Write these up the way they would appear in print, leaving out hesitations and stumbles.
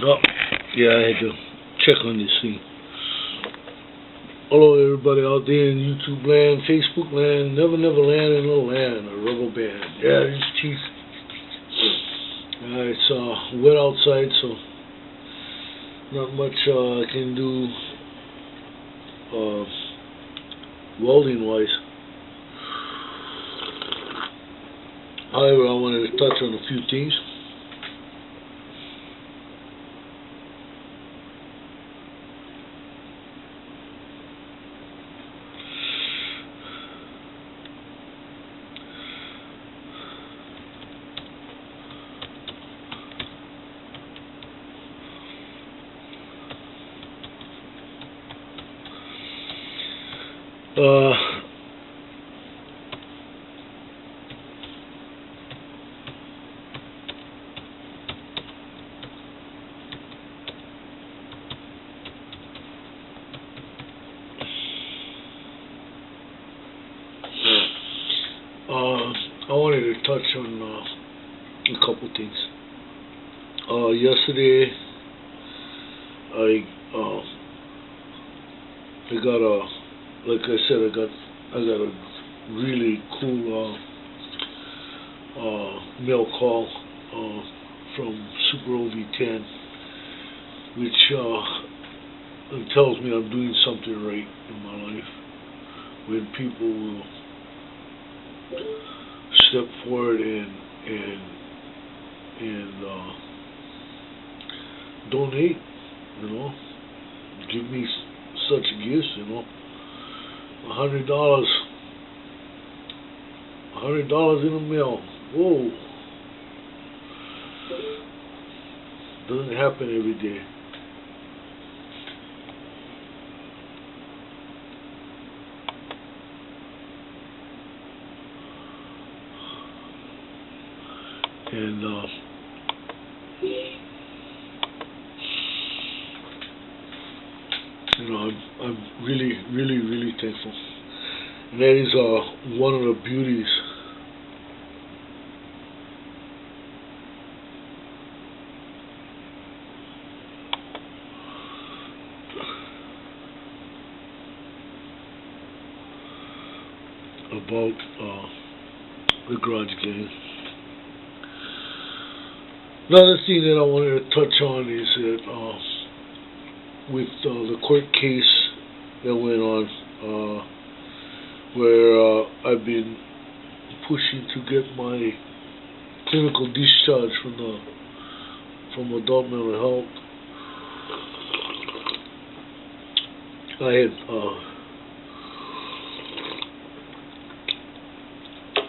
Oh, yeah, I had to check on this thing. Hello, everybody out there in YouTube land, Facebook land, Never Never Land, and Little Land, a rubber band. Yeah, these teeth. It's wet outside, so not much I can do uh, welding wise. However, I wanted to touch on a few things. Uh, I wanted to touch on a couple things. Yesterday, I got like I said, I got a really cool mail call from Super OV10, which it tells me I'm doing something right in my life. When people will step forward and donate, you know, give me such gifts, you know, $100, $100 in the mail. Whoa, doesn't happen every day. And you know, I'm really thankful. And that is one of the beauties about the Garage Gang. Another thing that I wanted to touch on is that with the court case that went on, where I've been pushing to get my clinical discharge from adult mental health. I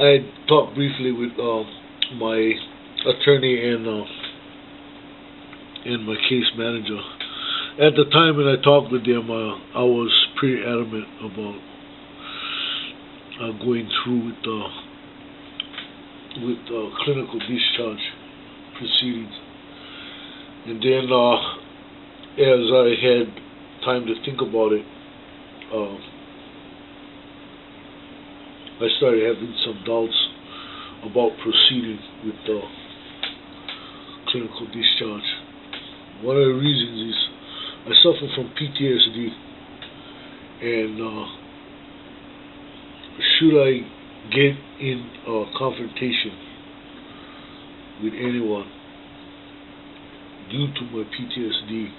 had talked briefly with my attorney and my case manager. At the time when I talked with them, I was pretty adamant about going through with clinical discharge proceedings. And then, as I had time to think about it, I started having some doubts about proceeding with clinical discharge. One of the reasons is I suffer from PTSD, and should I get in a confrontation with anyone due to my PTSD,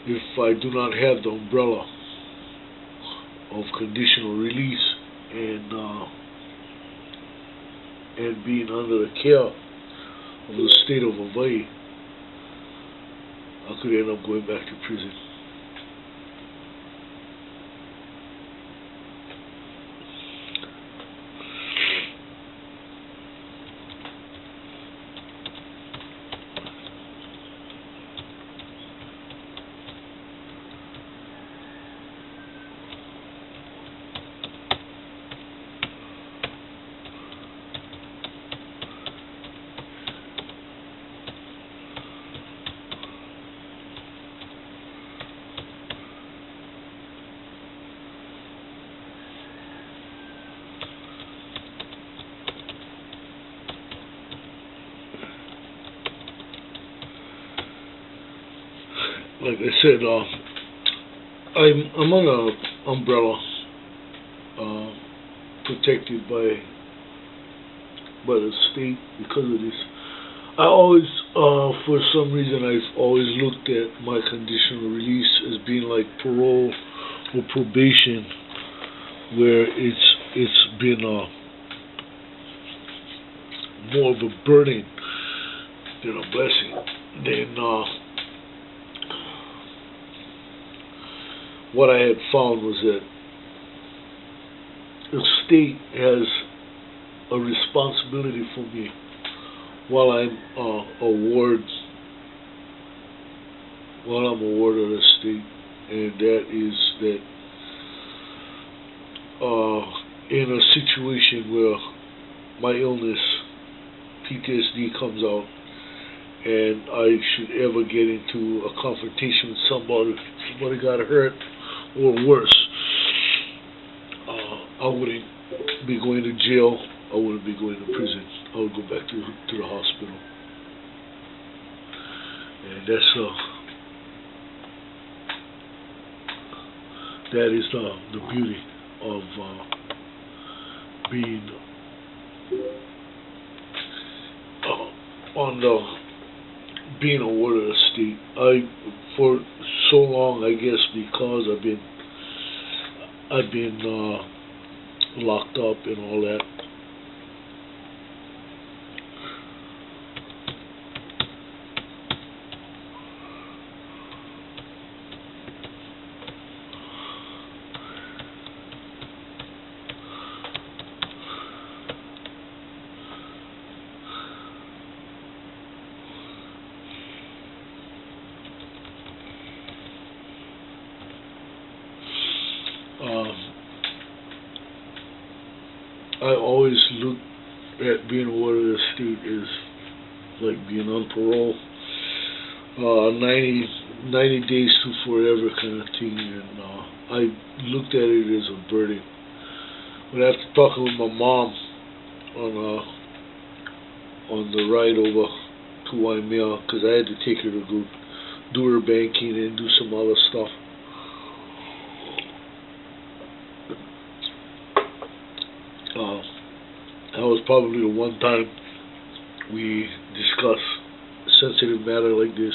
if I do not have the umbrella of conditional release and being under the care of the state of Hawaii, I could end up going back to prison. like I said, I'm on a umbrella, protected by the state because of this. I always, for some reason, I've always looked at my conditional release as being like parole or probation, where it's been more of a burden than a blessing. Then what I had found was that the state has a responsibility for me while I'm a ward of the state, and that is that in a situation where my illness, PTSD, comes out, and I should ever get into a confrontation with somebody got hurt or worse, I wouldn't be going to jail. I wouldn't be going to prison. I would go back to the hospital, and that is the beauty of being being a ward of the state. For so long, I guess, because I've been locked up and all that. I always look at being a ward of the state as like being on parole, 90 days to forever kind of thing, and I looked at it as a burden. But after talking with my mom on the ride over to Waimea, because I had to take her to go do her banking and do some other stuff, that was probably the one time we discussed a sensitive matter like this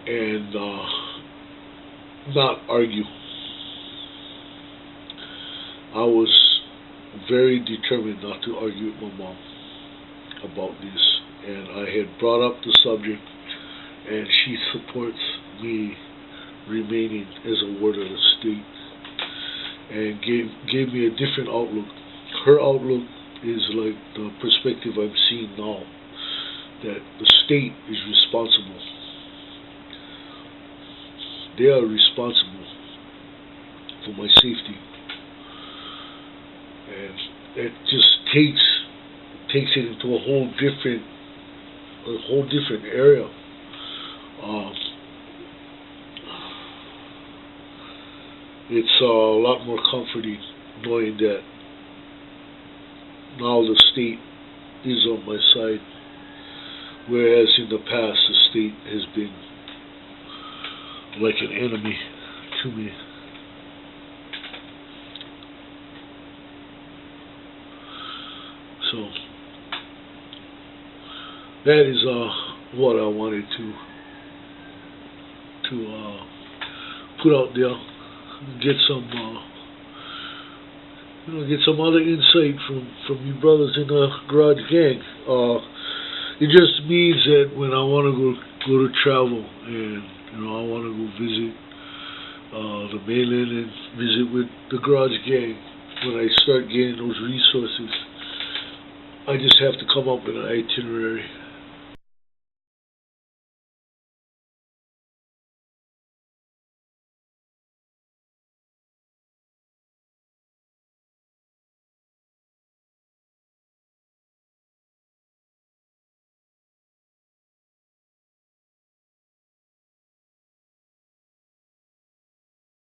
and not argue. I was very determined not to argue with my mom about this, and I had brought up the subject, and she supports me remaining as a ward of the state, and gave me a different outlook. Her outlook is like the perspective I'm seeing now, that the state is responsible. They are responsible for my safety, and it just takes it into a whole different area. It's a lot more comforting knowing that now the state is on my side, whereas in the past the state has been like an enemy to me. So that is what I wanted to put out there, get some get some other insight from you brothers in the Garage Gang. It just means that when I want to go to travel, and I want to go visit the mainland and visit with the Garage Gang, when I start getting those resources, I just have to come up with an itinerary.